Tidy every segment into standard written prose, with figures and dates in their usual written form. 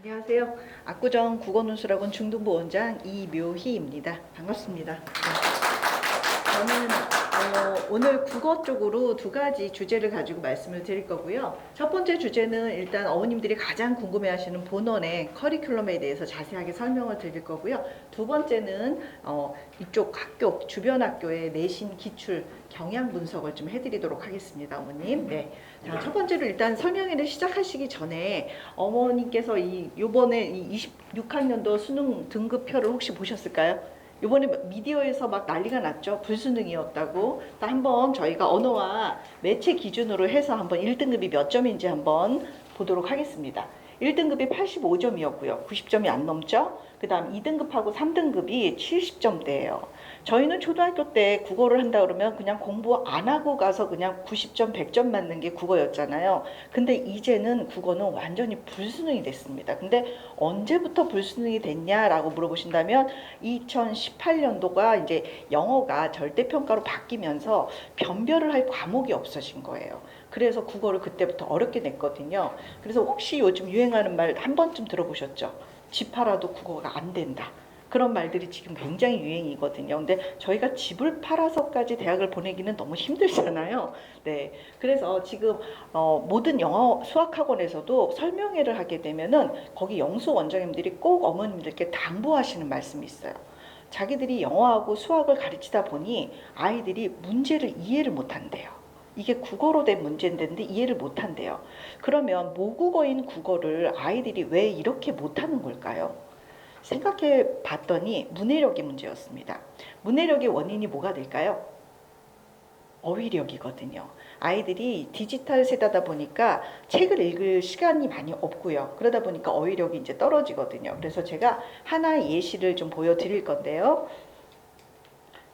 안녕하세요. 압구정 국어논술학원 중등부 원장 이묘희입니다. 반갑습니다. 저는 오늘 국어 쪽으로 두 가지 주제를 가지고 말씀을 드릴 거고요. 첫 번째 주제는 일단 어머님들이 가장 궁금해하시는 본원의 커리큘럼에 대해서 자세하게 설명을 드릴 거고요. 두 번째는 이쪽 학교, 주변 학교의 내신 기출 경향 분석을 좀 해드리도록 하겠습니다, 어머님. 네. 자, 첫 번째로 일단 설명회를 시작하시기 전에 어머님께서 요번에 26학년도 수능 등급표를 혹시 보셨을까요? 이번에 미디어에서 막 난리가 났죠. 불수능이었다고. 한번 저희가 언어와 매체 기준으로 해서 한번 1등급이 몇 점인지 한번 보도록 하겠습니다. 1등급이 85점이었고요. 90점이 안 넘죠. 그 다음 2등급하고 3등급이 70점대예요. 저희는 초등학교 때 국어를 한다 그러면 그냥 공부 안 하고 가서 그냥 90점, 100점 맞는 게 국어였잖아요. 근데 이제는 국어는 완전히 불수능이 됐습니다. 근데 언제부터 불수능이 됐냐라고 물어보신다면 2018년도가 이제 영어가 절대평가로 바뀌면서 변별을 할 과목이 없어진 거예요. 그래서 국어를 그때부터 어렵게 냈거든요. 그래서 혹시 요즘 유행하는 말 한 번쯤 들어보셨죠? 집 팔아도 국어가 안 된다. 그런 말들이 지금 굉장히 유행이거든요. 근데 저희가 집을 팔아서까지 대학을 보내기는 너무 힘들잖아요. 네. 그래서 지금 모든 영어 수학학원에서도 설명회를 하게 되면은 거기 영수 원장님들이 꼭 어머님들께 당부하시는 말씀이 있어요. 자기들이 영어하고 수학을 가르치다 보니 아이들이 문제를 이해를 못한대요. 이게 국어로 된 문제인데 이해를 못한대요. 그러면 모국어인 국어를 아이들이 왜 이렇게 못하는 걸까요? 생각해 봤더니 문해력이 문제였습니다. 문해력의 원인이 뭐가 될까요? 어휘력이거든요. 아이들이 디지털 세대다 보니까 책을 읽을 시간이 많이 없고요. 그러다 보니까 어휘력이 이제 떨어지거든요. 그래서 제가 하나의 예시를 좀 보여드릴 건데요.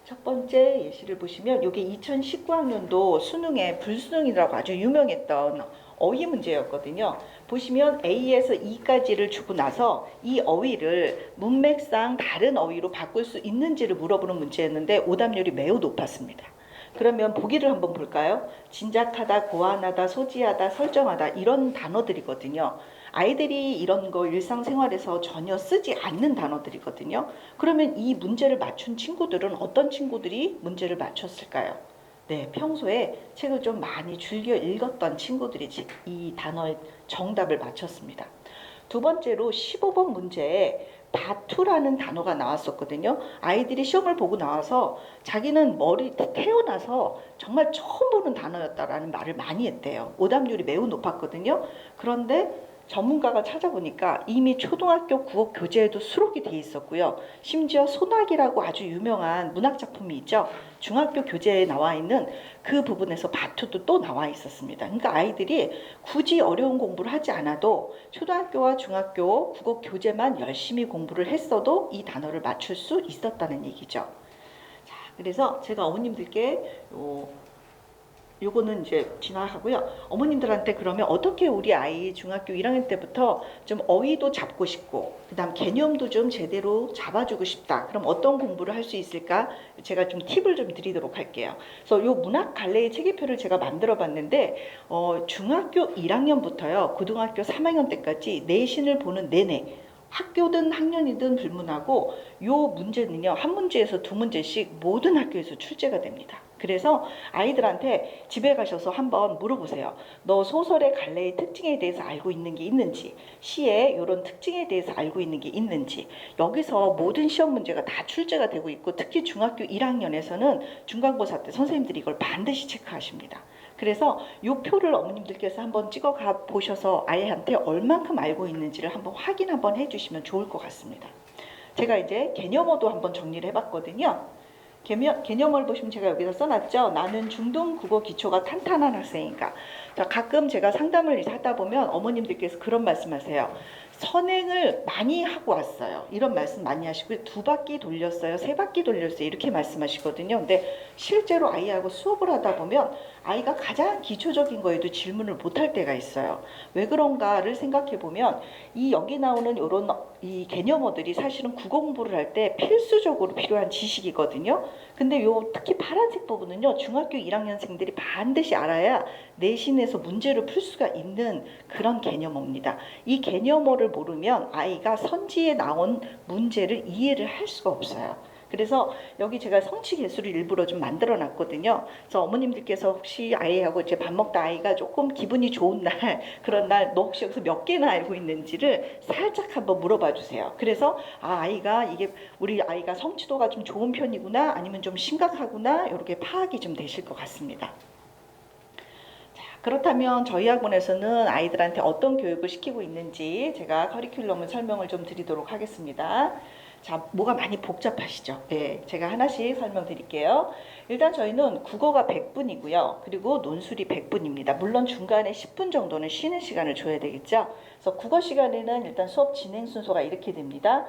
첫 번째 예시를 보시면 이게 2019학년도 수능에 불수능이라고 아주 유명했던 어휘 문제였거든요. 보시면 A에서 E까지를 주고 나서 이 어휘를 문맥상 다른 어휘로 바꿀 수 있는지를 물어보는 문제였는데 오답률이 매우 높았습니다. 그러면 보기를 한번 볼까요? 진작하다, 고안하다, 소지하다, 설정하다 이런 단어들이거든요. 아이들이 이런 거 일상생활에서 전혀 쓰지 않는 단어들이거든요. 그러면 이 문제를 맞춘 친구들은 어떤 친구들이 문제를 맞췄을까요? 네, 평소에 책을 좀 많이 즐겨 읽었던 친구들이 이 단어의 정답을 맞췄습니다. 두 번째로 15번 문제에 다투라는 단어가 나왔었거든요. 아이들이 시험을 보고 나와서 자기는 태어나서 정말 처음 보는 단어였다라는 말을 많이 했대요. 오답률이 매우 높았거든요. 그런데 전문가가 찾아보니까 이미 초등학교 국어 교재에도 수록이 돼 있었고요. 심지어 소나기라고 아주 유명한 문학작품이 있죠. 중학교 교재에 나와 있는 그 부분에서 바투도 또 나와 있었습니다. 그러니까 아이들이 굳이 어려운 공부를 하지 않아도 초등학교와 중학교 국어 교재만 열심히 공부를 했어도 이 단어를 맞출 수 있었다는 얘기죠. 자, 그래서 제가 어머님들께 요거는 이제 지나가고요. 어머님들한테 그러면 어떻게 우리 아이 중학교 1학년 때부터 좀 어휘도 잡고 싶고 그다음 개념도 좀 제대로 잡아주고 싶다. 그럼 어떤 공부를 할 수 있을까? 제가 좀 팁을 좀 드리도록 할게요. 그래서 요 문학 갈래의 체계표를 제가 만들어 봤는데 중학교 1학년부터요. 고등학교 3학년 때까지 내신을 보는 내내 학교든 학년이든 불문하고 요 문제는요. 한 문제에서 두 문제씩 모든 학교에서 출제가 됩니다. 그래서 아이들한테 집에 가셔서 한번 물어보세요. 너 소설의 갈래의 특징에 대해서 알고 있는 게 있는지, 시의 이런 특징에 대해서 알고 있는 게 있는지. 여기서 모든 시험 문제가 다 출제가 되고 있고 특히 중학교 1학년에서는 중간고사 때 선생님들이 이걸 반드시 체크하십니다. 그래서 이 표를 어머님들께서 한번 찍어가 보셔서 아이한테 얼만큼 알고 있는지를 한번 확인 한번 해주시면 좋을 것 같습니다. 제가 이제 개념어도 한번 정리를 해봤거든요. 개념을 보시면 제가 여기서 써놨죠. 나는 중등 국어 기초가 탄탄한 학생이니까. 가끔 제가 상담을 하다 보면 어머님들께서 그런 말씀하세요. 선행을 많이 하고 왔어요. 이런 말씀 많이 하시고요. 2바퀴 돌렸어요. 3바퀴 돌렸어요. 이렇게 말씀하시거든요. 근데 실제로 아이하고 수업을 하다 보면 아이가 가장 기초적인 거에도 질문을 못할 때가 있어요. 왜 그런가를 생각해 보면 여기 나오는 이런 이 개념어들이 사실은 국어 공부를 할 때 필수적으로 필요한 지식이거든요. 근데 특히 파란색 부분은요. 중학교 1학년생들이 반드시 알아야 내신에서 문제를 풀 수가 있는 그런 개념어입니다. 이 개념어를 걸 모르면 아이가 선지에 나온 문제를 이해를 할 수가 없어요. 그래서 여기 제가 성취 개수를 일부러 좀 만들어 놨거든요. 그래서 어머님들께서 혹시 아이하고 이제 밥 먹다 아이가 조금 기분이 좋은 날, 그런 날 너 혹시 여기서 몇 개나 알고 있는지를 살짝 한번 물어봐 주세요. 그래서 아이가 이게 우리 아이가 성취도가 좀 좋은 편이구나 아니면 좀 심각하구나 이렇게 파악이 좀 되실 것 같습니다. 그렇다면 저희 학원에서는 아이들한테 어떤 교육을 시키고 있는지 제가 커리큘럼을 설명을 좀 드리도록 하겠습니다. 자, 뭐가 많이 복잡하시죠? 네, 제가 하나씩 설명드릴게요. 일단 저희는 국어가 100분이고요. 그리고 논술이 100분입니다. 물론 중간에 10분 정도는 쉬는 시간을 줘야 되겠죠. 그래서 국어 시간에는 일단 수업 진행 순서가 이렇게 됩니다.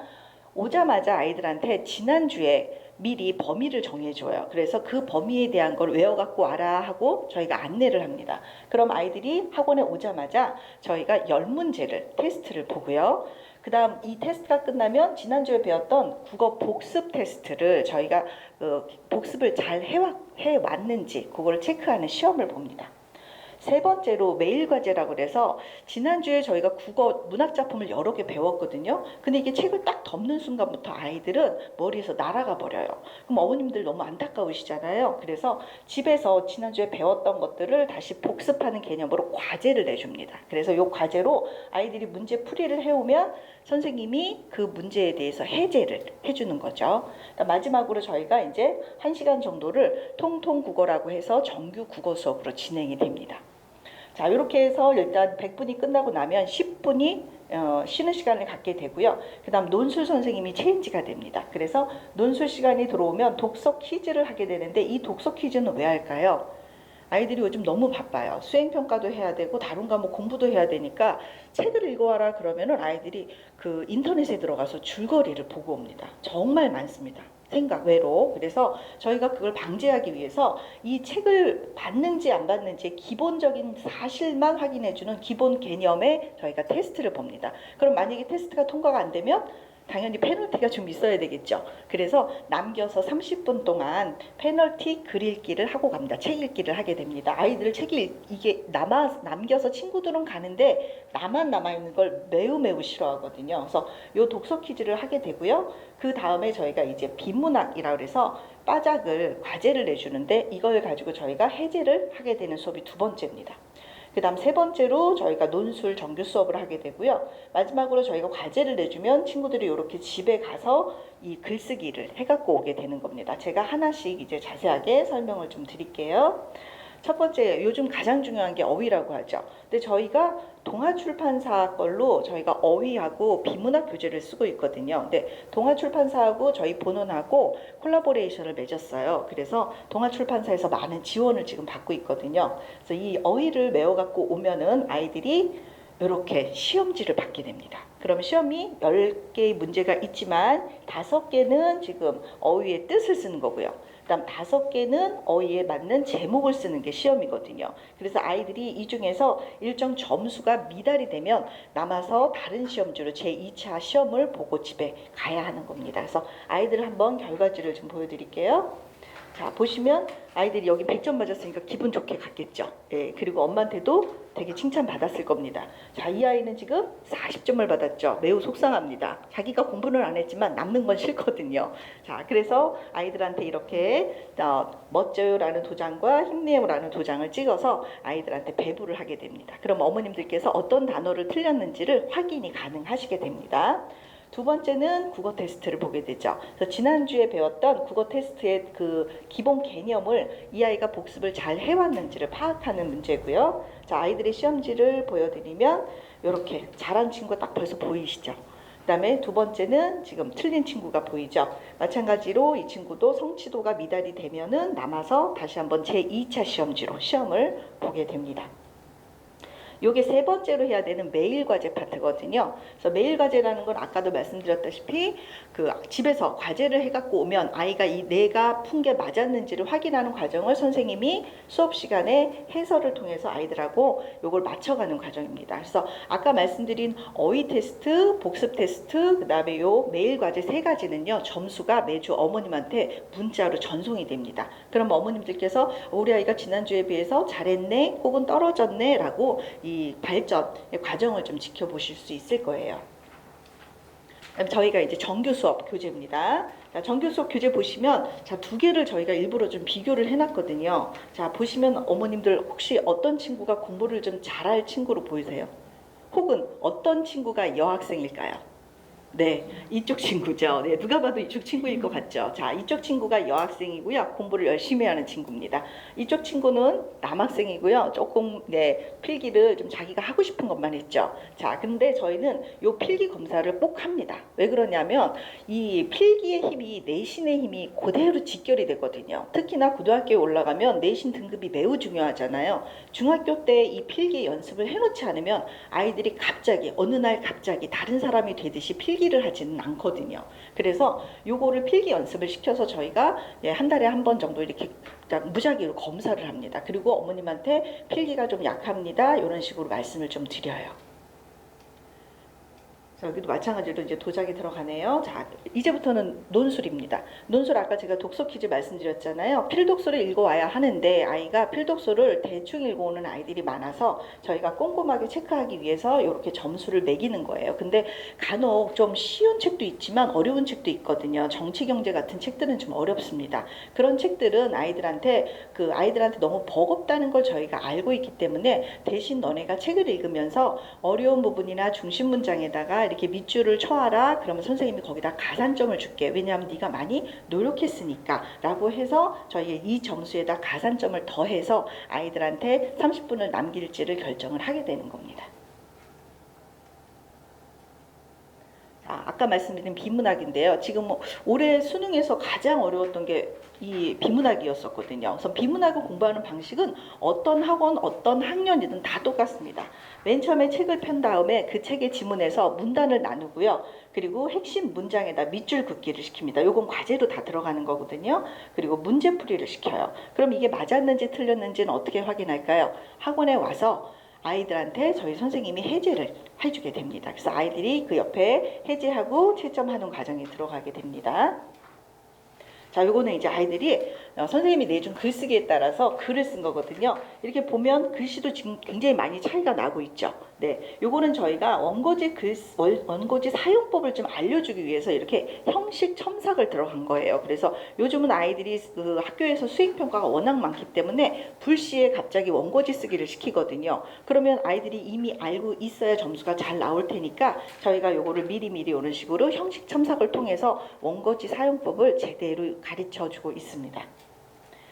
오자마자 아이들한테 지난주에 미리 범위를 정해줘요. 그래서 그 범위에 대한 걸 외워갖고 와라 하고 저희가 안내를 합니다. 그럼 아이들이 학원에 오자마자 저희가 10문제를 테스트를 보고요. 그 다음 이 테스트가 끝나면 지난주에 배웠던 국어 복습 테스트를 저희가 복습을 잘 해왔는지 그걸 체크하는 시험을 봅니다. 세 번째로 매일 과제라고 그래서 지난주에 저희가 국어 문학 작품을 여러 개 배웠거든요. 근데 이게 책을 딱 덮는 순간부터 아이들은 머리에서 날아가 버려요. 그럼 어머님들 너무 안타까우시잖아요. 그래서 집에서 지난주에 배웠던 것들을 다시 복습하는 개념으로 과제를 내줍니다. 그래서 이 과제로 아이들이 문제 풀이를 해오면 선생님이 그 문제에 대해서 해제를 해주는 거죠. 마지막으로 저희가 이제 1시간 정도를 통통 국어라고 해서 정규 국어 수업으로 진행이 됩니다. 자, 이렇게 해서 일단 100분이 끝나고 나면 10분이 쉬는 시간을 갖게 되고요. 그 다음 논술 선생님이 체인지가 됩니다. 그래서 논술 시간이 들어오면 독서 퀴즈를 하게 되는데 이 독서 퀴즈는 왜 할까요? 아이들이 요즘 너무 바빠요. 수행평가도 해야 되고 다른 과목 공부도 해야 되니까 책을 읽어와라 그러면은 아이들이 그 인터넷에 들어가서 줄거리를 보고 옵니다. 정말 많습니다. 생각 외로. 그래서 저희가 그걸 방지하기 위해서 이 책을 봤는지 안 봤는지 기본적인 사실만 확인해주는 기본 개념에 저희가 테스트를 봅니다. 그럼 만약에 테스트가 통과가 안 되면 당연히 페널티가 좀 있어야 되겠죠. 그래서 남겨서 30분 동안 페널티 글 읽기를 하고 갑니다. 책 읽기를 하게 됩니다. 아이들 이게 남겨서 친구들은 가는데 나만 남아있는 걸 매우 싫어하거든요. 그래서 요 독서 퀴즈를 하게 되고요. 그 다음에 저희가 이제 비문학이라고 해서 빠작을 과제를 내주는데 이걸 가지고 저희가 해제를 하게 되는 수업이 두 번째입니다. 그 다음 세 번째로 저희가 논술 정규 수업을 하게 되고요. 마지막으로 저희가 과제를 내주면 친구들이 이렇게 집에 가서 이 글쓰기를 해갖고 오게 되는 겁니다. 제가 하나씩 이제 자세하게 설명을 좀 드릴게요. 첫 번째, 요즘 가장 중요한 게 어휘라고 하죠. 근데 저희가 동아출판사 걸로 저희가 어휘하고 비문학 교재를 쓰고 있거든요. 근데 동아출판사하고 저희 본원하고 콜라보레이션을 맺었어요. 그래서 동아출판사에서 많은 지원을 지금 받고 있거든요. 그래서 이 어휘를 외워갖고 오면은 아이들이 이렇게 시험지를 받게 됩니다. 그럼 시험이 10개의 문제가 있지만 5개는 지금 어휘의 뜻을 쓰는 거고요. 그다음 5개는 어휘에 맞는 제목을 쓰는 게 시험이거든요. 그래서 아이들이 이 중에서 일정 점수가 미달이 되면 남아서 다른 시험지로 제2차 시험을 보고 집에 가야 하는 겁니다. 그래서 아이들 한번 결과지를 좀 보여드릴게요. 자, 보시면 아이들이 여기 100점 맞았으니까 기분 좋게 갔겠죠. 예, 그리고 엄마한테도 되게 칭찬받았을 겁니다. 자, 이 아이는 지금 40점을 받았죠. 매우 속상합니다. 자기가 공부는 안 했지만 남는 건 싫거든요. 자, 그래서 아이들한테 이렇게 멋져요라는 도장과 힘내요라는 도장을 찍어서 아이들한테 배부를 하게 됩니다. 그럼 어머님들께서 어떤 단어를 틀렸는지를 확인이 가능하시게 됩니다. 두 번째는 국어 테스트를 보게 되죠. 그래서 지난주에 배웠던 국어 테스트의 그 기본 개념을 이 아이가 복습을 잘 해왔는지를 파악하는 문제고요. 자, 아이들의 시험지를 보여드리면 이렇게 잘한 친구가 딱 벌써 보이시죠? 그 다음에 두 번째는 지금 틀린 친구가 보이죠. 마찬가지로 이 친구도 성취도가 미달이 되면은 남아서 다시 한번 제2차 시험지로 시험을 보게 됩니다. 요게 세 번째로 해야 되는 매일 과제 파트거든요. 그래서 매일 과제라는 건 아까도 말씀드렸다시피 그 집에서 과제를 해갖고 오면 아이가 내가 푼 게 맞았는지를 확인하는 과정을 선생님이 수업 시간에 해설을 통해서 아이들하고 요걸 맞춰가는 과정입니다. 그래서 아까 말씀드린 어휘 테스트, 복습 테스트, 그 다음에 요 매일 과제 세 가지는요, 점수가 매주 어머님한테 문자로 전송이 됩니다. 그럼 어머님들께서 우리 아이가 지난주에 비해서 잘했네 혹은 떨어졌네 라고 이 발전의 과정을 좀 지켜보실 수 있을 거예요. 그다음에 저희가 이제 정규 수업 교재입니다. 자, 정규 수업 교재 보시면 자, 두 개를 저희가 일부러 좀 비교를 해놨거든요. 자, 보시면 어머님들 혹시 어떤 친구가 공부를 좀 잘할 친구로 보이세요? 혹은 어떤 친구가 여학생일까요? 네, 이쪽 친구죠. 네, 누가 봐도 이쪽 친구일 것 같죠. 자, 이쪽 친구가 여학생이고요. 공부를 열심히 하는 친구입니다. 이쪽 친구는 남학생이고요. 조금 네, 필기를 좀 자기가 하고 싶은 것만 했죠. 자, 근데 저희는 요 필기 검사를 꼭 합니다. 왜 그러냐면 이 필기의 힘이 내신의 힘이 그대로 직결이 되거든요. 특히나 고등학교에 올라가면 내신 등급이 매우 중요하잖아요. 중학교 때 이 필기 연습을 해놓지 않으면 아이들이 갑자기 어느 날 갑자기 다른 사람이 되듯이 필기를 하지는 않거든요. 그래서 요거를 필기 연습을 시켜서 저희가 한 달에 한 번 정도 이렇게 무작위로 검사를 합니다. 그리고 어머님한테 필기가 좀 약합니다. 이런 식으로 말씀을 좀 드려요. 여기도 마찬가지로 이제 도자기 들어가네요. 자, 이제부터는 논술입니다. 논술 아까 제가 독서 퀴즈 말씀드렸잖아요. 필독서를 읽어와야 하는데 아이가 필독서를 대충 읽어오는 아이들이 많아서 저희가 꼼꼼하게 체크하기 위해서 이렇게 점수를 매기는 거예요. 근데 간혹 좀 쉬운 책도 있지만 어려운 책도 있거든요. 정치 경제 같은 책들은 좀 어렵습니다. 그런 책들은 아이들한테 너무 버겁다는 걸 저희가 알고 있기 때문에 대신 너네가 책을 읽으면서 어려운 부분이나 중심 문장에다가 이렇게 밑줄을 쳐와라. 그러면 선생님이 거기다 가산점을 줄게. 왜냐하면 네가 많이 노력했으니까 라고 해서 저희 이 점수에다 가산점을 더해서 아이들한테 30분을 남길지를 결정을 하게 되는 겁니다. 아까 말씀드린 비문학인데요. 지금 올해 수능에서 가장 어려웠던 게 이 비문학이었었거든요. 그래서 비문학을 공부하는 방식은 어떤 학원, 어떤 학년이든 다 똑같습니다. 맨 처음에 책을 편 다음에 그 책의 지문에서 문단을 나누고요. 그리고 핵심 문장에다 밑줄 긋기를 시킵니다. 요건 과제로 다 들어가는 거거든요. 그리고 문제풀이를 시켜요. 그럼 이게 맞았는지 틀렸는지는 어떻게 확인할까요? 학원에 와서 아이들한테 저희 선생님이 해제를 해주게 됩니다. 그래서 아이들이 그 옆에 해제하고 채점하는 과정에 들어가게 됩니다. 자, 요거는 이제 아이들이 선생님이 내준 글쓰기에 따라서 글을 쓴 거거든요. 이렇게 보면 글씨도 지금 굉장히 많이 차이가 나고 있죠. 네, 요거는 저희가 원고지 사용법을 좀 알려주기 위해서 이렇게 형식 첨삭을 들어간 거예요. 그래서 요즘은 아이들이 그 학교에서 수행평가가 워낙 많기 때문에 불시에 갑자기 원고지 쓰기를 시키거든요. 그러면 아이들이 이미 알고 있어야 점수가 잘 나올 테니까 저희가 요거를 미리미리 이런 식으로 형식 첨삭을 통해서 원고지 사용법을 제대로 가르쳐 주고 있습니다.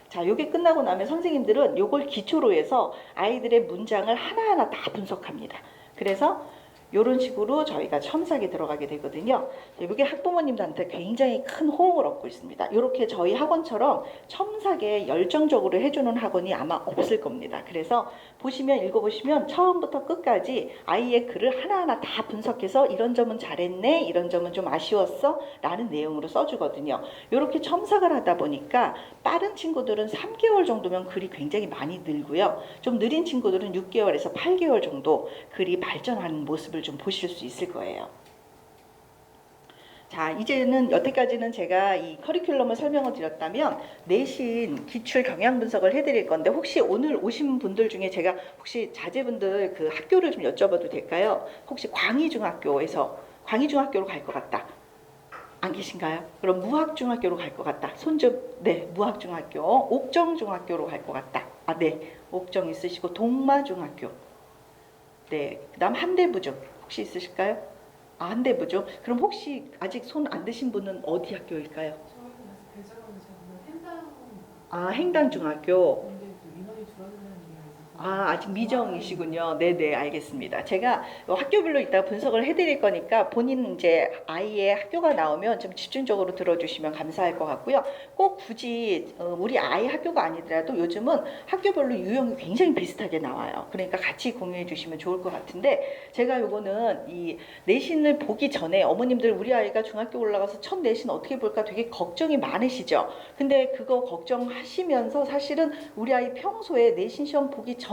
자, 요게 끝나고 나면 선생님들은 요걸 기초로 해서 아이들의 문장을 하나하나 다 분석합니다. 그래서 이런 식으로 저희가 첨삭이 들어가게 되거든요. 이게 학부모님들한테 굉장히 큰 호응을 얻고 있습니다. 이렇게 저희 학원처럼 첨삭에 열정적으로 해주는 학원이 아마 없을 겁니다. 그래서 보시면 읽어보시면 처음부터 끝까지 아이의 글을 하나하나 다 분석해서 이런 점은 잘했네, 이런 점은 좀 아쉬웠어 라는 내용으로 써주거든요. 이렇게 첨삭을 하다 보니까 빠른 친구들은 3개월 정도면 글이 굉장히 많이 늘고요. 좀 느린 친구들은 6개월에서 8개월 정도 글이 발전하는 모습을 좀 보실 수 있을 거예요. 자, 이제는 여태까지는 제가 이 커리큘럼을 설명을 드렸다면 내신 기출 경향 분석을 해드릴 건데 혹시 오늘 오신 분들 중에 제가 혹시 자제분들 그 학교를 좀 여쭤봐도 될까요? 혹시 광희중학교로 갈 것 같다. 안 계신가요? 그럼 무학중학교로 갈 것 같다. 손 좀, 네, 무학중학교. 옥정중학교로 갈 것 같다. 아, 네, 옥정 있으시고 동마중학교. 네, 그 다음 한대부중 혹시 있으실까요? 아, 한대부중. 그럼 혹시 아직 손 안 드신 분은 어디 학교일까요? 아, 행단중학교. 아, 아직 미정이시군요. 네네, 알겠습니다. 제가 학교별로 이따 분석을 해드릴 거니까 본인 이제 아이의 학교가 나오면 좀 집중적으로 들어주시면 감사할 것 같고요. 꼭 굳이 우리 아이 학교가 아니더라도 요즘은 학교별로 유형이 굉장히 비슷하게 나와요. 그러니까 같이 공유해 주시면 좋을 것 같은데 제가 요거는 이 내신을 보기 전에 어머님들 우리 아이가 중학교 올라가서 첫 내신 어떻게 볼까 되게 걱정이 많으시죠. 근데 그거 걱정하시면서 사실은 우리 아이 평소에 내신 시험 보기 전에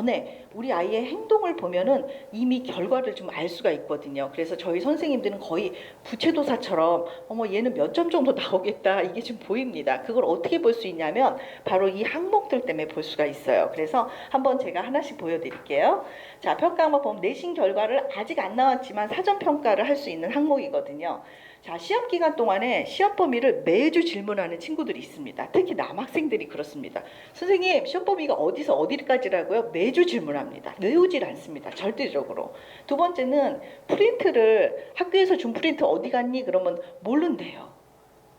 우리 아이의 행동을 보면은 이미 결과를 좀 알 수가 있거든요. 그래서 저희 선생님들은 거의 부채도사처럼 어머 얘는 몇 점 정도 나오겠다 이게 좀 보입니다. 그걸 어떻게 볼 수 있냐면 바로 이 항목들 때문에 볼 수가 있어요. 그래서 한번 제가 하나씩 보여드릴게요. 자, 평가 한번 보면 내신 결과를 아직 안 나왔지만 사전 평가를 할 수 있는 항목이거든요. 자, 시험 기간 동안에 시험 범위를 매주 질문하는 친구들이 있습니다. 특히 남학생들이 그렇습니다. 선생님, 시험 범위가 어디서 어디까지라고요? 매주 질문합니다. 외우질 않습니다. 절대적으로. 두 번째는 프린트를 학교에서 준 프린트 어디 갔니? 그러면 모른대요.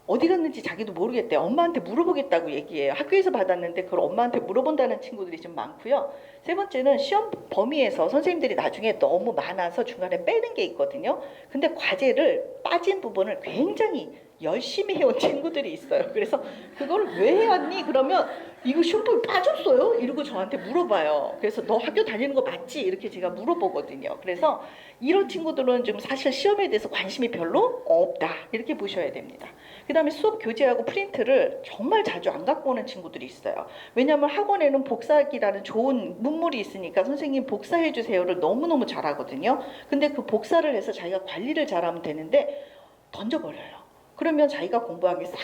어디 갔는지 자기도 모르겠대. 엄마한테 물어보겠다고 얘기해요. 학교에서 받았는데 그걸 엄마한테 물어본다는 친구들이 좀 많고요. 세 번째는 시험 범위에서 선생님들이 나중에 너무 많아서 중간에 빼는 게 있거든요. 근데 과제를 빠진 부분을 굉장히 열심히 해온 친구들이 있어요. 그래서 그걸 왜 해왔니? 그러면 이거 시험 범위 빠졌어요? 이러고 저한테 물어봐요. 그래서 너 학교 다니는 거 맞지? 이렇게 제가 물어보거든요. 그래서 이런 친구들은 좀 사실 시험에 대해서 관심이 별로 없다. 이렇게 보셔야 됩니다. 그 다음에 수업 교재하고 프린트를 정말 자주 안 갖고 오는 친구들이 있어요. 왜냐하면 학원에는 복사기라는 좋은 문물이 있으니까 선생님 복사해 주세요를 너무너무 잘하거든요. 근데 그 복사를 해서 자기가 관리를 잘하면 되는데 던져버려요. 그러면 자기가 공부하기 싹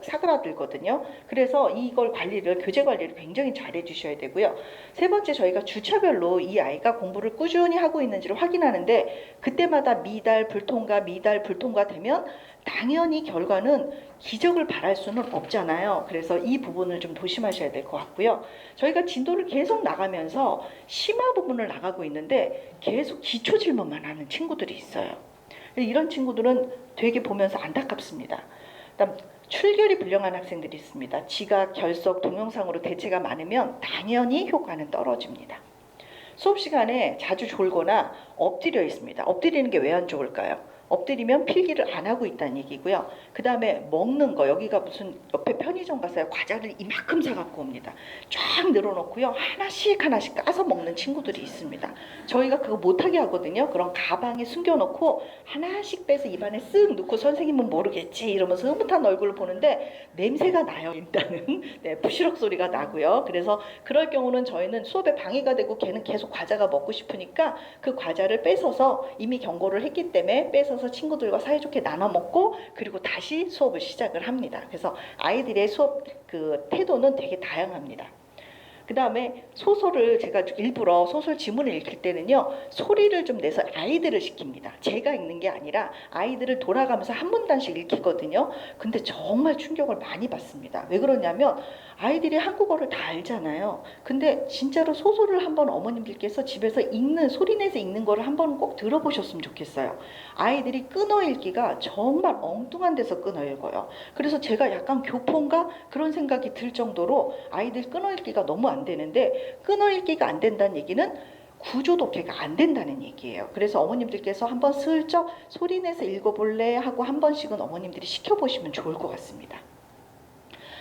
사그라들거든요. 그래서 이걸 관리를, 교재 관리를 굉장히 잘 해주셔야 되고요. 세 번째, 저희가 주차별로 이 아이가 공부를 꾸준히 하고 있는지를 확인하는데 그때마다 미달 불통과 되면 당연히 결과는 기적을 바랄 수는 없잖아요. 그래서 이 부분을 좀 조심하셔야 될 것 같고요. 저희가 진도를 계속 나가면서 심화 부분을 나가고 있는데 계속 기초 질문만 하는 친구들이 있어요. 이런 친구들은 되게 보면서 안타깝습니다. 그다음 출결이 불량한 학생들이 있습니다. 지각, 결석, 동영상으로 대체가 많으면 당연히 효과는 떨어집니다. 수업 시간에 자주 졸거나 엎드려 있습니다. 엎드리는 게 왜 안 좋을까요? 엎드리면 필기를 안 하고 있다는 얘기고요. 그 다음에 먹는 거, 여기가 무슨 옆에 편의점 가서요 과자를 이만큼 사갖고 옵니다. 쫙 늘어놓고요 하나씩 까서 먹는 친구들이 있습니다. 저희가 그거 못하게 하거든요. 그런 가방에 숨겨놓고 하나씩 빼서 입안에 쓱 넣고 선생님은 모르겠지 이러면서 흐뭇한 얼굴을 보는데 냄새가 나요. 일단은 네, 부시럭 소리가 나고요. 그래서 그럴 경우는 저희는 수업에 방해가 되고 걔는 계속 과자가 먹고 싶으니까 그 과자를 뺏어서 이미 경고를 했기 때문에 뺏어서 친구들과 사이좋게 나눠 먹고 그리고 다시 수업을 시작을 합니다. 그래서 아이들의 수업 그 태도는 되게 다양합니다. 그 다음에 소설을 제가 일부러 소설 지문을 읽힐 때는요 소리를 좀 내서 아이들을 시킵니다. 제가 읽는 게 아니라 아이들을 돌아가면서 한 문단씩 읽히거든요. 근데 정말 충격을 많이 받습니다. 왜 그러냐면 아이들이 한국어를 다 알잖아요. 근데 진짜로 소설을 한번 어머님들께서 집에서 읽는 소리 내서 읽는 거를 한번 꼭 들어보셨으면 좋겠어요. 아이들이 끊어 읽기가 정말 엉뚱한 데서 끊어 읽어요. 그래서 제가 약간 교포인가 그런 생각이 들 정도로 아이들 끊어 읽기가 너무 안 되는데 끊어 읽기가 안 된다는 얘기는 구조 독해가 안 된다는 얘기예요. 그래서 어머님들께서 한번 슬쩍 소리내서 읽어볼래 하고 한 번씩은 어머님들이 시켜보시면 좋을 것 같습니다.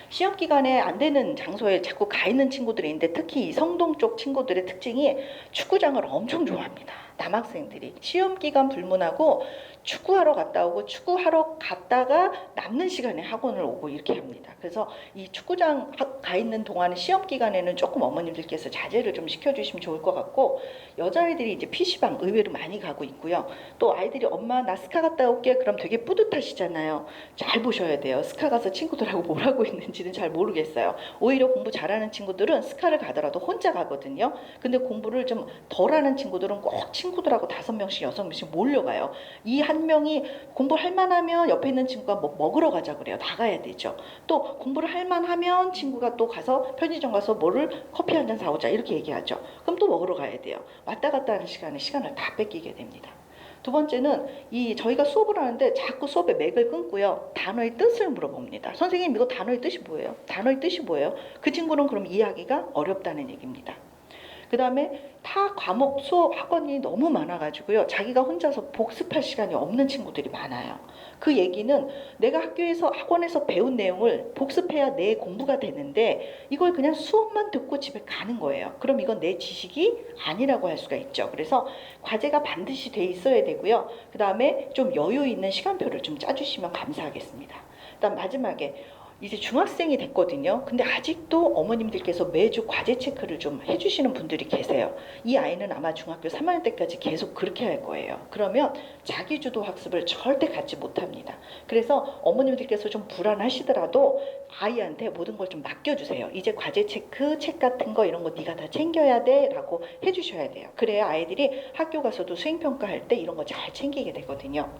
시험 기간에 안 되는 장소에 자꾸 가 있는 친구들이 있는데 특히 이 성동 쪽 친구들의 특징이 축구장을 엄청 좋아합니다. 남학생들이 시험 기간 불문하고 축구하러 갔다 오고 축구하러 갔다가 남는 시간에 학원을 오고 이렇게 합니다. 그래서 이 축구장 가 있는 동안 시험 기간에는 조금 어머님들께서 자제를 좀 시켜주시면 좋을 것 같고 여자아이들이 이제 PC방 의외로 많이 가고 있고요. 또 아이들이 엄마 나 스카 갔다 올게 그럼 되게 뿌듯하시잖아요. 잘 보셔야 돼요. 스카 가서 친구들하고 뭘 하고 있는지는 잘 모르겠어요. 오히려 공부 잘하는 친구들은 스카를 가더라도 혼자 가거든요. 근데 공부를 좀 덜하는 친구들은 꼭 친구들하고 5명씩 6명씩 몰려가요. 이 한 명이 공부할 만하면 옆에 있는 친구가 뭐 먹으러 가자 그래요. 나가야 되죠. 또 공부를 할 만하면 친구가 또 가서 편의점 가서 뭐를 커피 한 잔 사오자 이렇게 얘기하죠. 그럼 또 먹으러 가야 돼요. 왔다 갔다 하는 시간에 시간을 다 뺏기게 됩니다. 두 번째는 저희가 수업을 하는데 자꾸 수업의 맥을 끊고요. 단어의 뜻을 물어봅니다. 선생님 이거 단어의 뜻이 뭐예요? 단어의 뜻이 뭐예요? 그 친구는 그럼 이해하기가 어렵다는 얘기입니다. 그 다음에 타 과목 수업 학원이 너무 많아가지고요. 자기가 혼자서 복습할 시간이 없는 친구들이 많아요. 그 얘기는 내가 학원에서 배운 내용을 복습해야 내 공부가 되는데 이걸 그냥 수업만 듣고 집에 가는 거예요. 그럼 이건 내 지식이 아니라고 할 수가 있죠. 그래서 과제가 반드시 돼 있어야 되고요. 그 다음에 좀 여유 있는 시간표를 좀 짜주시면 감사하겠습니다. 그다음 마지막에 이제 중학생이 됐거든요. 근데 아직도 어머님들께서 매주 과제 체크를 좀 해주시는 분들이 계세요. 이 아이는 아마 중학교 3학년 때까지 계속 그렇게 할 거예요. 그러면 자기주도 학습을 절대 갖지 못합니다. 그래서 어머님들께서 좀 불안하시더라도 아이한테 모든 걸 좀 맡겨주세요. 이제 과제 체크, 책 같은 거 이런 거 네가 다 챙겨야 돼 라고 해주셔야 돼요. 그래야 아이들이 학교 가서도 수행평가할 때 이런 거 잘 챙기게 되거든요.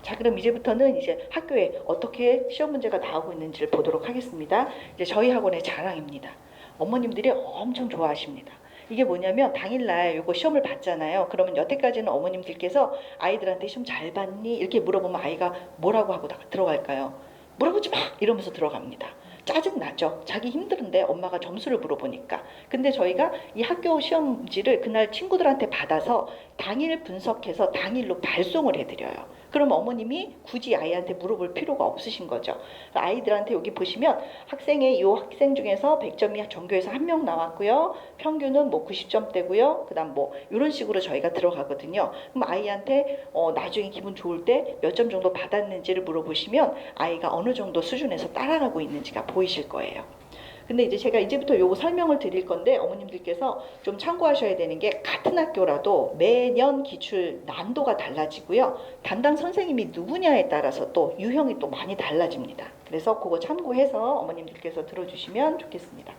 자, 그럼 이제부터는 이제 학교에 어떻게 시험 문제가 나오고 있는지를 보도록 하겠습니다. 이제 저희 학원의 자랑입니다. 어머님들이 엄청 좋아하십니다. 이게 뭐냐면 당일날 요거 시험을 봤잖아요. 그러면 여태까지는 어머님들께서 아이들한테 시험 잘 봤니? 이렇게 물어보면 아이가 뭐라고 하고 들어갈까요? 물어보지 마! 이러면서 들어갑니다. 짜증나죠. 자기 힘들은데 엄마가 점수를 물어보니까. 근데 저희가 이 학교 시험지를 그날 친구들한테 받아서 당일 분석해서 당일로 발송을 해드려요. 그럼 어머님이 굳이 아이한테 물어볼 필요가 없으신 거죠. 아이들한테 여기 보시면 이 학생 중에서 100점이 전교에서 한 명 나왔고요. 평균은 뭐 90점대고요. 그다음 뭐 이런 식으로 저희가 들어가거든요. 그럼 아이한테 나중에 기분 좋을 때 몇 점 정도 받았는지를 물어보시면 아이가 어느 정도 수준에서 따라가고 있는지가 보이실 거예요. 근데 이제 제가 이제부터 요거 설명을 드릴 건데 어머님들께서 좀 참고하셔야 되는 게 같은 학교라도 매년 기출 난도가 달라지고요. 담당 선생님이 누구냐에 따라서 또 유형이 또 많이 달라집니다. 그래서 그거 참고해서 어머님들께서 들어주시면 좋겠습니다.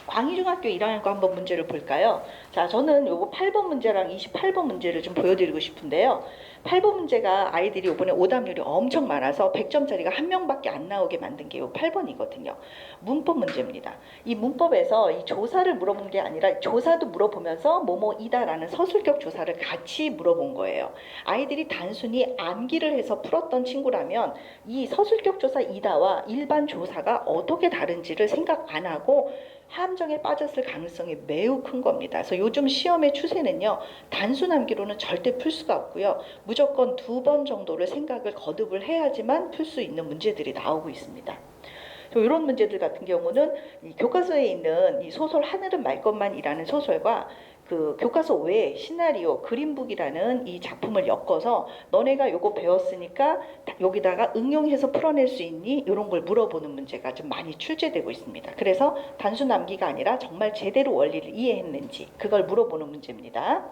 광희중학교 1학년 거 한번 문제를 볼까요? 자, 저는 요거 8번 문제랑 28번 문제를 좀 보여드리고 싶은데요. 8번 문제가 아이들이 이번에 오답률이 엄청 많아서 100점짜리가 한 명밖에 안 나오게 만든 게 요 8번이거든요. 문법 문제입니다. 이 문법에서 이 조사를 물어본 게 아니라 조사도 물어보면서 뭐뭐이다라는 서술격 조사를 같이 물어본 거예요. 아이들이 단순히 암기를 해서 풀었던 친구라면 이 서술격 조사 이다와 일반 조사가 어떻게 다른지를 생각 안 하고 함정에 빠졌을 가능성이 매우 큰 겁니다. 그래서 요즘 시험의 추세는요, 단순 암기로는 절대 풀 수가 없고요. 무조건 2번 정도를 생각을 거듭을 해야지만 풀 수 있는 문제들이 나오고 있습니다. 이런 문제들 같은 경우는 이 교과서에 있는 이 소설 하늘은 말 것만이라는 소설과 그 교과서 외에 시나리오 그린북이라는 이 작품을 엮어서 너네가 요거 배웠으니까 여기다가 응용해서 풀어낼 수 있니? 이런 걸 물어보는 문제가 좀 많이 출제되고 있습니다. 그래서 단순 암기가 아니라 정말 제대로 원리를 이해했는지 그걸 물어보는 문제입니다.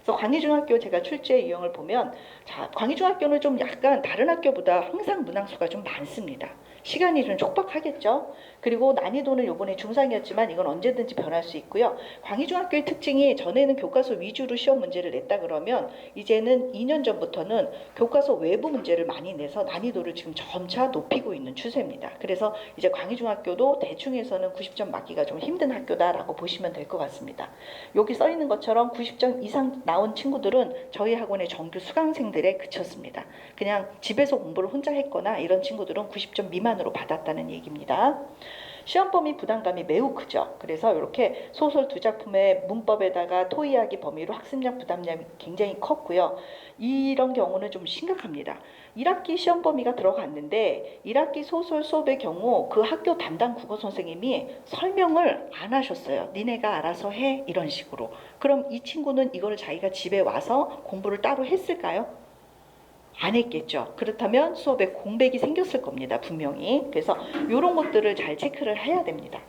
그래서 광희중학교 제가 출제 유형을 보면, 자, 광희중학교는 좀 약간 다른 학교보다 항상 문항수가 좀 많습니다. 시간이 좀 촉박하겠죠. 그리고 난이도는 요번에 중상이었지만 이건 언제든지 변할 수 있고요. 광희중학교의 특징이 전에는 교과서 위주로 시험 문제를 냈다 그러면 이제는 2년 전부터는 교과서 외부 문제를 많이 내서 난이도를 지금 점차 높이고 있는 추세입니다. 그래서 이제 광희중학교도 대충해서는 90점 맞기가 좀 힘든 학교다라고 보시면 될 것 같습니다. 여기 써 있는 것처럼 90점 이상 나온 친구들은 저희 학원의 정규 수강생들에 그쳤습니다. 그냥 집에서 공부를 혼자 했거나 이런 친구들은 90점 미만으로 받았다는 얘기입니다. 시험 범위 부담감이 매우 크죠. 그래서 이렇게 소설 2작품의 문법에다가 토의하기 범위로 학습량 부담량이 굉장히 컸고요. 이런 경우는 좀 심각합니다. 1학기 시험 범위가 들어갔는데 1학기 소설 수업의 경우 그 학교 담당 국어 선생님이 설명을 안 하셨어요. 니네가 알아서 해 이런 식으로. 그럼 이 친구는 이거를 자기가 집에 와서 공부를 따로 했을까요? 안 했겠죠. 그렇다면 수업에 공백이 생겼을 겁니다. 분명히. 그래서 이런 것들을 잘 체크를 해야 됩니다.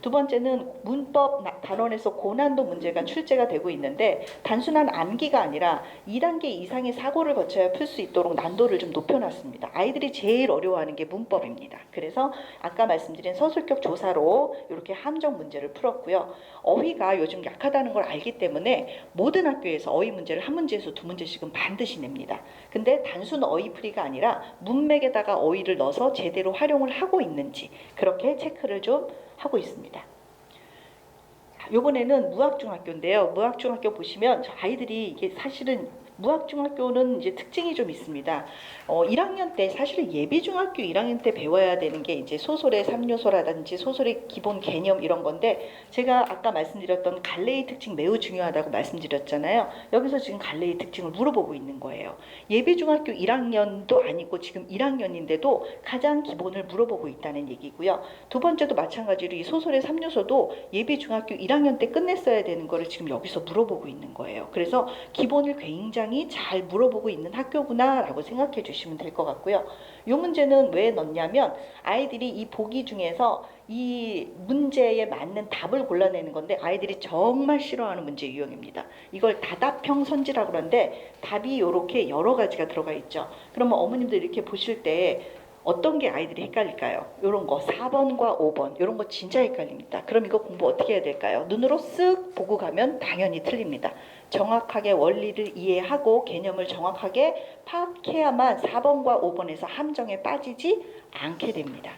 두 번째는 문법 단원에서 고난도 문제가 출제가 되고 있는데 단순한 암기가 아니라 2단계 이상의 사고를 거쳐야 풀 수 있도록 난도를 좀 높여놨습니다. 아이들이 제일 어려워하는 게 문법입니다. 그래서 아까 말씀드린 서술격 조사로 이렇게 함정 문제를 풀었고요. 어휘가 요즘 약하다는 걸 알기 때문에 모든 학교에서 어휘 문제를 한 문제에서 2문제씩은 반드시 냅니다. 근데 단순 어휘풀이가 아니라 문맥에다가 어휘를 넣어서 제대로 활용을 하고 있는지 그렇게 체크를 좀 하고 있습니다. 요번에는 무학중학교인데요. 무학중학교 보시면 아이들이 이게 사실은 무학중학교는 이제 특징이 좀 있습니다. 1학년 때 사실은 예비중학교 1학년 때 배워야 되는 게 이제 소설의 3요소라든지 소설의 기본 개념 이런 건데 제가 아까 말씀드렸던 갈래의 특징 매우 중요하다고 말씀드렸잖아요. 여기서 지금 갈래의 특징을 물어보고 있는 거예요. 예비중학교 1학년도 아니고 지금 1학년인데도 가장 기본을 물어보고 있다는 얘기고요. 두 번째도 마찬가지로 이 소설의 3요소도 예비중학교 1학년 때 끝냈어야 되는 거를 지금 여기서 물어보고 있는 거예요. 그래서 기본을 굉장히 잘 물어보고 있는 학교구나 라고 생각해 주시면 될 것 같고요. 이 문제는 왜 넣냐면 아이들이 이 보기 중에서 이 문제에 맞는 답을 골라내는 건데 아이들이 정말 싫어하는 문제 유형입니다. 이걸 다답형 선지라고 그러는데 답이 이렇게 여러 가지가 들어가 있죠. 그러면 어머님들 이렇게 보실 때 어떤 게 아이들이 헷갈릴까요? 이런 거 4번과 5번 이런 거 진짜 헷갈립니다. 그럼 이거 공부 어떻게 해야 될까요? 눈으로 쓱 보고 가면 당연히 틀립니다. 정확하게 원리를 이해하고 개념을 정확하게 파악해야만 4번과 5번에서 함정에 빠지지 않게 됩니다.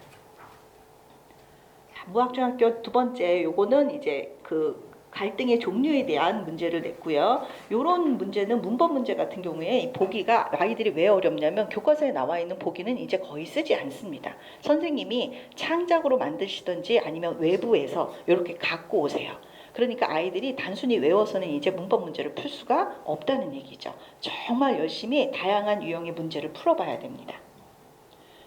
무학중학교 두 번째 요거는 이제 그 갈등의 종류에 대한 문제를 냈고요. 이런 문제는 문법 문제 같은 경우에 보기가 아이들이 왜 어렵냐면 교과서에 나와 있는 보기는 이제 거의 쓰지 않습니다. 선생님이 창작으로 만드시든지 아니면 외부에서 이렇게 갖고 오세요. 그러니까 아이들이 단순히 외워서는 이제 문법 문제를 풀 수가 없다는 얘기죠. 정말 열심히 다양한 유형의 문제를 풀어봐야 됩니다.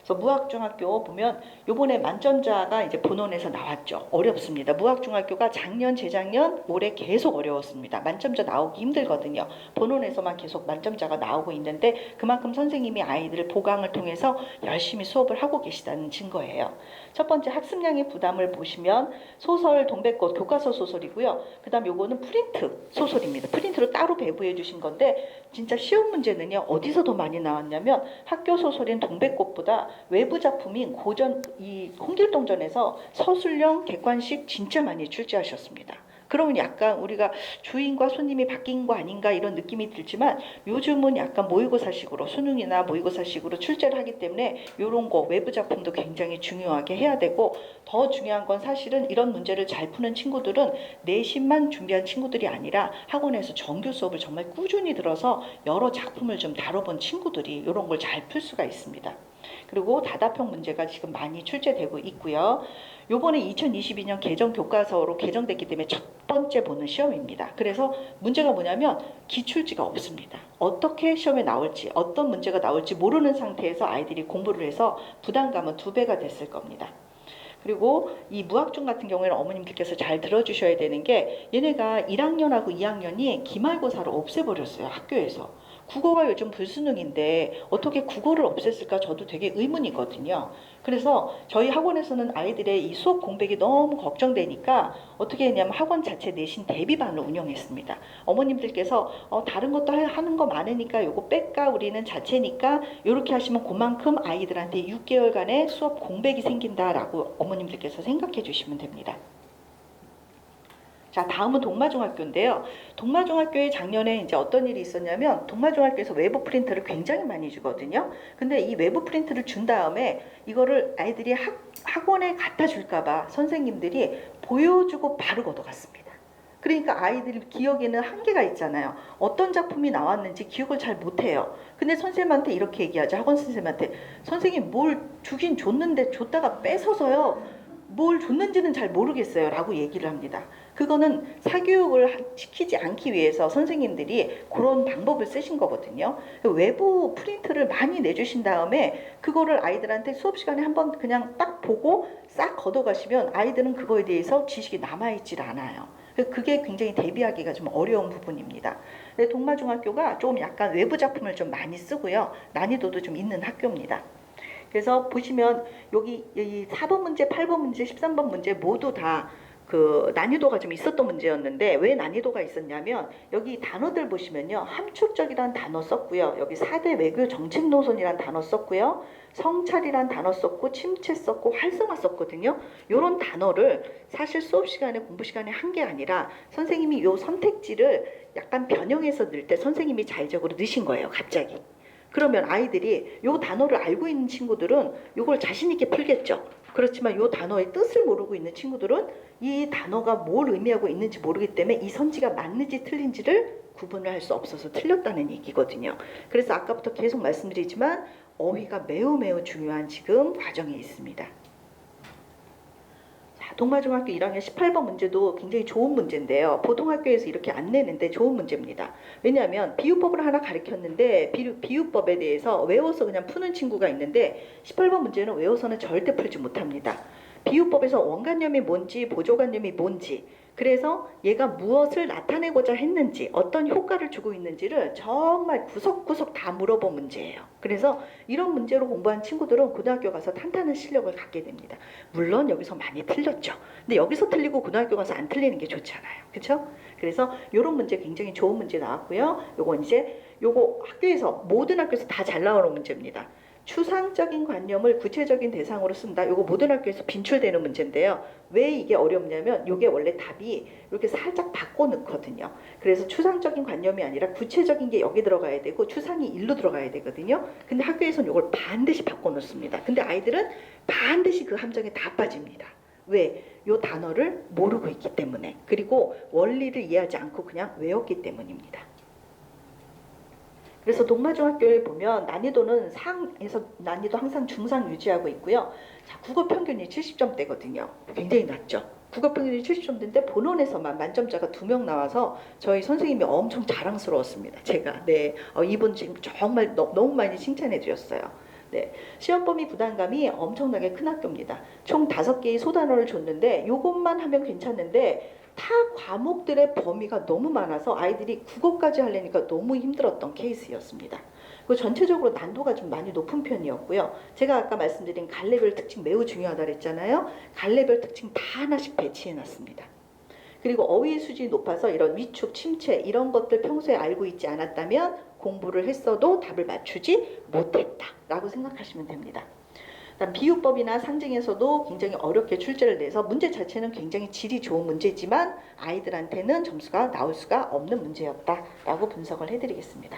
그래서 무학중학교 보면 요번에 만점자가 이제 본원에서 나왔죠. 어렵습니다. 무학중학교가 작년, 재작년, 올해 계속 어려웠습니다. 만점자 나오기 힘들거든요. 본원에서만 계속 만점자가 나오고 있는데 그만큼 선생님이 아이들 보강을 통해서 열심히 수업을 하고 계시다는 증거예요. 첫 번째 학습량의 부담을 보시면 소설 동백꽃 교과서 소설이고요. 그 다음 요거는 프린트 소설입니다. 프린트로 따로 배부해 주신 건데 진짜 시험 문제는요. 어디서 더 많이 나왔냐면 학교 소설인 동백꽃보다 외부 작품인 고전 이 홍길동전에서 서술형 객관식 진짜 많이 출제하셨습니다. 그러면 약간 우리가 주인과 손님이 바뀐 거 아닌가 이런 느낌이 들지만 요즘은 약간 모의고사식으로 수능이나 모의고사식으로 출제를 하기 때문에 이런 거 외부 작품도 굉장히 중요하게 해야 되고 더 중요한 건 사실은 이런 문제를 잘 푸는 친구들은 내신만 준비한 친구들이 아니라 학원에서 정규 수업을 정말 꾸준히 들어서 여러 작품을 좀 다뤄본 친구들이 이런 걸 잘 풀 수가 있습니다. 그리고 다답형 문제가 지금 많이 출제되고 있고요. 요번에 2022년 개정 교과서로 개정됐기 때문에 첫 번째 보는 시험입니다. 그래서 문제가 뭐냐면 기출지가 없습니다. 어떻게 시험에 나올지 어떤 문제가 나올지 모르는 상태에서 아이들이 공부를 해서 부담감은 2배가 됐을 겁니다. 그리고 이 무학중 같은 경우에는 어머님들께서 잘 들어주셔야 되는 게 얘네가 1학년하고 2학년이 기말고사를 없애버렸어요. 학교에서. 국어가 요즘 불수능인데 어떻게 국어를 없앴을까 저도 되게 의문이거든요. 그래서 저희 학원에서는 아이들의 이 수업 공백이 너무 걱정되니까 어떻게 했냐면 학원 자체 내신 대비반을 운영했습니다. 어머님들께서 다른 것도 하는 거 많으니까 요거 뺄까 우리는 자체니까 이렇게 하시면 그만큼 아이들한테 6개월간의 수업 공백이 생긴다라고 어머님들께서 생각해 주시면 됩니다. 자, 다음은 동마중학교인데요. 동마중학교에 작년에 이제 어떤 일이 있었냐면 동마중학교에서 외부 프린트를 굉장히 많이 주거든요. 근데 이 외부 프린트를 준 다음에 이거를 아이들이 학원에 갖다 줄까봐 선생님들이 보여주고 바로 걷어갔습니다. 그러니까 아이들 기억에는 한계가 있잖아요. 어떤 작품이 나왔는지 기억을 잘 못해요. 근데 선생님한테 이렇게 얘기하죠. 학원 선생님한테 선생님 뭘 주긴 줬는데 줬다가 뺏어서요. 뭘 줬는지는 잘 모르겠어요 라고 얘기를 합니다. 그거는 사교육을 시키지 않기 위해서 선생님들이 그런 방법을 쓰신 거거든요. 외부 프린트를 많이 내주신 다음에 그거를 아이들한테 수업 시간에 한번 그냥 딱 보고 싹 걷어가시면 아이들은 그거에 대해서 지식이 남아있질 않아요. 그게 굉장히 대비하기가 좀 어려운 부분입니다. 근데 동마중학교가 좀 약간 외부 작품을 좀 많이 쓰고요. 난이도도 좀 있는 학교입니다. 그래서 보시면 여기 4번 문제, 8번 문제, 13번 문제 모두 다 그 난이도가 좀 있었던 문제였는데 왜 난이도가 있었냐면 여기 단어들 보시면요. 함축적이란 단어 썼고요. 여기 4대 외교 정책 노선이란 단어 썼고요. 성찰이란 단어 썼고 침체 썼고 활성화 썼거든요. 이런 단어를 사실 수업 시간에 공부 시간에 한 게 아니라 선생님이 요 선택지를 약간 변형해서 넣을 때 선생님이 자의적으로 넣으신 거예요. 갑자기. 그러면 아이들이 요 단어를 알고 있는 친구들은 요걸 자신 있게 풀겠죠. 그렇지만 요 단어의 뜻을 모르고 있는 친구들은 이 단어가 뭘 의미하고 있는지 모르기 때문에 이 선지가 맞는지 틀린지를 구분을 할 수 없어서 틀렸다는 얘기거든요. 그래서 아까부터 계속 말씀드리지만 어휘가 매우 중요한 지금 과정에 있습니다. 동마중학교 1학년 18번 문제도 굉장히 좋은 문제인데요. 보통 학교에서 이렇게 안 내는데 좋은 문제입니다. 왜냐하면 비유법을 하나 가르쳤는데 비유법에 대해서 외워서 그냥 푸는 친구가 있는데 18번 문제는 외워서는 절대 풀지 못합니다. 비유법에서 원관념이 뭔지 보조관념이 뭔지 그래서 얘가 무엇을 나타내고자 했는지 어떤 효과를 주고 있는지를 정말 구석구석 다 물어본 문제예요. 그래서 이런 문제로 공부한 친구들은 고등학교 가서 탄탄한 실력을 갖게 됩니다. 물론 여기서 많이 틀렸죠. 근데 여기서 틀리고 고등학교 가서 안 틀리는 게 좋잖아요. 그렇죠? 그래서 이런 문제 굉장히 좋은 문제 나왔고요. 요거 이제 요거 학교에서 모든 학교에서 다 잘 나오는 문제입니다. 추상적인 관념을 구체적인 대상으로 쓴다. 이거 모든 학교에서 빈출되는 문제인데요. 왜 이게 어렵냐면 이게 원래 답이 이렇게 살짝 바꿔 넣거든요. 그래서 추상적인 관념이 아니라 구체적인 게 여기 들어가야 되고 추상이 일로 들어가야 되거든요. 근데 학교에서는 이걸 반드시 바꿔 놓습니다. 근데 아이들은 반드시 그 함정에 다 빠집니다. 왜? 요 단어를 모르고 있기 때문에, 그리고 원리를 이해하지 않고 그냥 외웠기 때문입니다. 그래서 동마중학교에 보면 난이도는 상에서 난이도 항상 중상 유지하고 있고요. 자, 국어 평균이 70점대거든요. 굉장히 낮죠. 국어 평균이 70점대인데 본원에서만 만점자가 2명 나와서 저희 선생님이 엄청 자랑스러웠습니다. 제가 이분 지금 정말 너무 많이 칭찬해 주셨어요. 네, 시험 범위 부담감이 엄청나게 큰 학교입니다. 총 5개의 소단어를 줬는데 이것만 하면 괜찮은데 타 과목들의 범위가 너무 많아서 아이들이 국어까지 하려니까 너무 힘들었던 케이스였습니다. 그 전체적으로 난도가 좀 많이 높은 편이었고요. 제가 아까 말씀드린 갈래별 특징 매우 중요하다 그랬잖아요. 갈래별 특징 다 하나씩 배치해놨습니다. 그리고 어휘 수준이 높아서 이런 위축, 침체 이런 것들 평소에 알고 있지 않았다면 공부를 했어도 답을 맞추지 못했다라고 생각하시면 됩니다. 비유법이나 상징에서도 굉장히 어렵게 출제를 내서 문제 자체는 굉장히 질이 좋은 문제지만 아이들한테는 점수가 나올 수가 없는 문제였다라고 분석을 해드리겠습니다.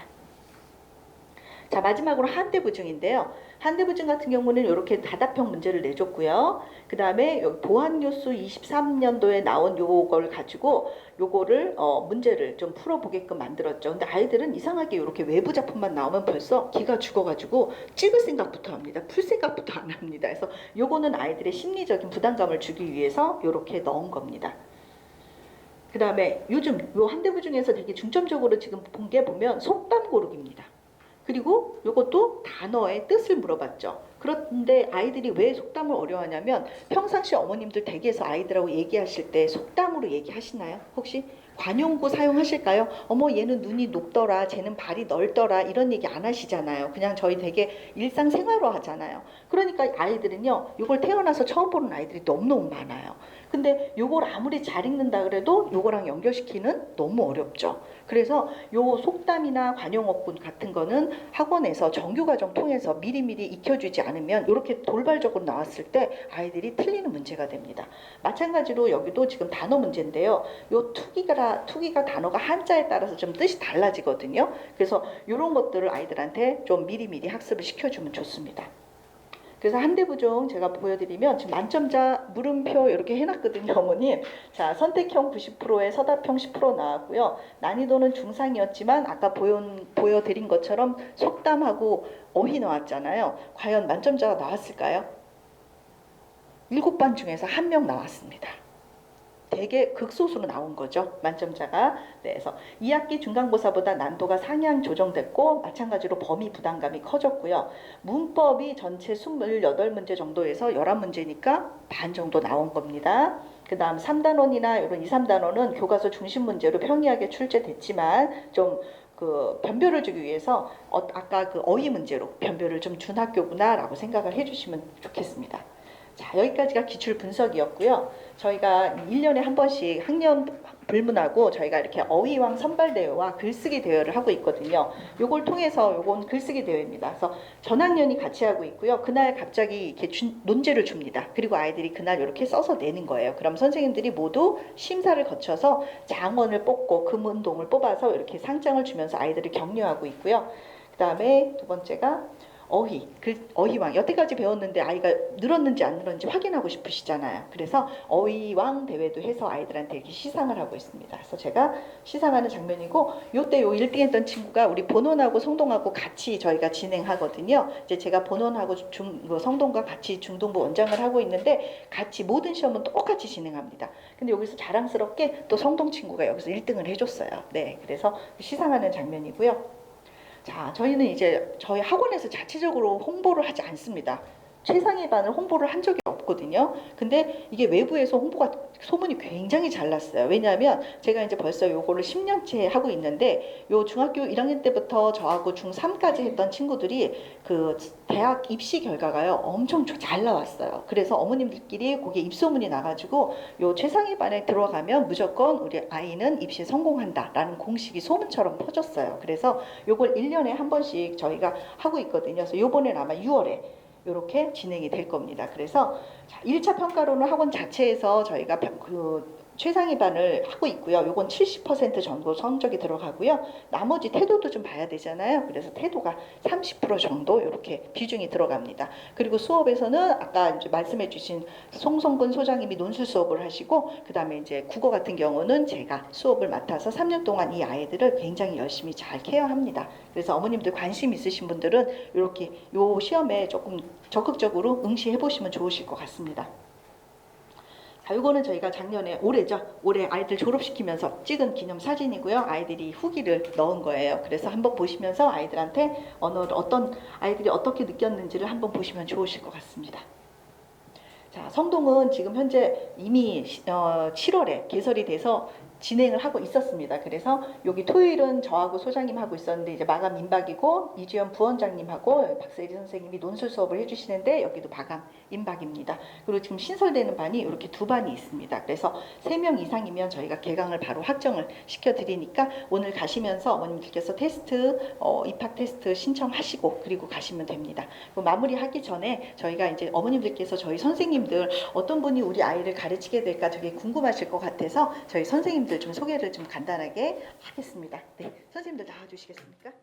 자, 마지막으로 한대부증인데요. 한대부증 같은 경우는 이렇게 다답형 문제를 내줬고요. 그 다음에 보안뉴스 23년도에 나온 요걸 가지고 요거를 문제를 좀 풀어보게끔 만들었죠. 근데 아이들은 이상하게 이렇게 외부 작품만 나오면 벌써 기가 죽어가지고 찍을 생각부터 합니다. 풀 생각부터 안 합니다. 그래서 요거는 아이들의 심리적인 부담감을 주기 위해서 이렇게 넣은 겁니다. 그 다음에 요즘 요 한대부증에서 되게 중점적으로 지금 본 게 보면 속담 고르기입니다. 그리고 이것도 단어의 뜻을 물어봤죠. 그런데 아이들이 왜 속담을 어려워하냐면 평상시 어머님들 댁에서 아이들하고 얘기하실 때 속담으로 얘기하시나요? 혹시 관용구 사용하실까요? 어머 얘는 눈이 높더라, 쟤는 발이 넓더라 이런 얘기 안 하시잖아요. 그냥 저희 되게 일상생활로 하잖아요. 그러니까 아이들은요 이걸 태어나서 처음 보는 아이들이 너무너무 많아요. 근데 요걸 아무리 잘 읽는다 그래도 요거랑 연결시키는 너무 어렵죠. 그래서 요 속담이나 관용어군 같은 거는 학원에서 정규과정 통해서 미리미리 익혀주지 않으면 이렇게 돌발적으로 나왔을 때 아이들이 틀리는 문제가 됩니다. 마찬가지로 여기도 지금 단어 문제인데요. 요 투기가 단어가 한자에 따라서 좀 뜻이 달라지거든요. 그래서 이런 것들을 아이들한테 좀 미리미리 학습을 시켜주면 좋습니다. 그래서 한대부중 제가 보여드리면 지금 만점자 물음표 이렇게 해놨거든요, 어머님. 자, 선택형 90%에 서답형 10% 나왔고요. 난이도는 중상이었지만 아까 보여드린 것처럼 속담하고 어휘 나왔잖아요. 과연 만점자가 나왔을까요? 7반 중에서 1명 나왔습니다. 되게 극소수로 나온 거죠. 만점자가. 네, 그래서 2학기 중간고사보다 난도가 상향 조정됐고 마찬가지로 범위 부담감이 커졌고요. 문법이 전체 28문제 정도에서 11문제니까 반 정도 나온 겁니다. 그 다음 3단원이나 이런 2, 3단원은 교과서 중심 문제로 평이하게 출제됐지만 좀 그 변별을 주기 위해서 아까 그 어휘 문제로 변별을 좀 준 학교구나라고 생각을 해주시면 좋겠습니다. 자, 여기까지가 기출 분석이었고요. 저희가 1년에 한 번씩 학년 불문하고 저희가 이렇게 어휘왕 선발대회와 글쓰기 대회를 하고 있거든요. 요걸 통해서 요건 글쓰기 대회입니다. 그래서 전학년이 같이 하고 있고요. 그날 갑자기 이렇게 논제를 줍니다. 그리고 아이들이 그날 이렇게 써서 내는 거예요. 그럼 선생님들이 모두 심사를 거쳐서 장원을 뽑고 금운동을 뽑아서 이렇게 상장을 주면서 아이들을 격려하고 있고요. 그 다음에 두 번째가 어휘왕. 여태까지 배웠는데 아이가 늘었는지 안 늘었는지 확인하고 싶으시잖아요. 그래서 어휘왕 대회도 해서 아이들한테 이렇게 시상을 하고 있습니다. 그래서 제가 시상하는 장면이고, 요때 1등 했던 친구가 우리 본원하고 성동하고 같이 저희가 진행하거든요. 이제 제가 본원하고 성동과 같이 중동부 원장을 하고 있는데 같이 모든 시험은 똑같이 진행합니다. 근데 여기서 자랑스럽게 또 성동 친구가 여기서 1등을 해줬어요. 네, 그래서 시상하는 장면이고요. 자, 저희는 이제 저희 학원에서 자체적으로 홍보를 하지 않습니다. 최상의 반을 홍보를 한 적이 없거든요. 근데 이게 외부에서 홍보가 소문이 굉장히 잘 났어요. 왜냐하면 제가 이제 벌써 요거를 10년째 하고 있는데 요 중학교 1학년 때부터 저하고 중3까지 했던 친구들이 그 대학 입시 결과가요 엄청 잘 나왔어요. 그래서 어머님들끼리 거기에 입소문이 나가지고 요 최상위 반에 들어가면 무조건 우리 아이는 입시에 성공한다라는 공식이 소문처럼 퍼졌어요. 그래서 요걸 1년에 한 번씩 저희가 하고 있거든요. 그래서 요번엔 아마 6월에 이렇게 진행이 될 겁니다. 그래서 1차 평가로는 학원 자체에서 저희가 그 최상위 반을 하고 있고요. 요건 70% 정도 성적이 들어가고요. 나머지 태도도 좀 봐야 되잖아요. 그래서 태도가 30% 정도 이렇게 비중이 들어갑니다. 그리고 수업에서는 아까 이제 말씀해 주신 송성근 소장님이 논술 수업을 하시고 그다음에 이제 국어 같은 경우는 제가 수업을 맡아서 3년 동안 이 아이들을 굉장히 열심히 잘 케어합니다. 그래서 어머님들 관심 있으신 분들은 이렇게 요 시험에 조금 적극적으로 응시해 보시면 좋으실 것 같습니다. 자, 이거는 저희가 작년에 올해죠. 올해 아이들 졸업시키면서 찍은 기념 사진이고요. 아이들이 후기를 넣은 거예요. 그래서 한번 보시면서 아이들한테 어떤 아이들이 어떻게 느꼈는지를 한번 보시면 좋으실 것 같습니다. 자, 성동은 지금 현재 이미 7월에 개설이 돼서 진행을 하고 있었습니다. 그래서 여기 토요일은 저하고 소장님 하고 있었는데 이제 마감 임박이고 이주연 부원장님하고 박세리 선생님이 논술 수업을 해주시는데 여기도 마감 임박입니다. 그리고 지금 신설되는 반이 이렇게 두 반이 있습니다. 그래서 3명 이상이면 저희가 개강을 바로 확정을 시켜드리니까 오늘 가시면서 어머님들께서 테스트, 입학 테스트 신청하시고 그리고 가시면 됩니다. 마무리하기 전에 저희가 이제 어머님들께서 저희 선생님들 어떤 분이 우리 아이를 가르치게 될까 되게 궁금하실 것 같아서 저희 선생님들 좀 소개를 좀 간단하게 하겠습니다. 네, 선생님들 나와주시겠습니까?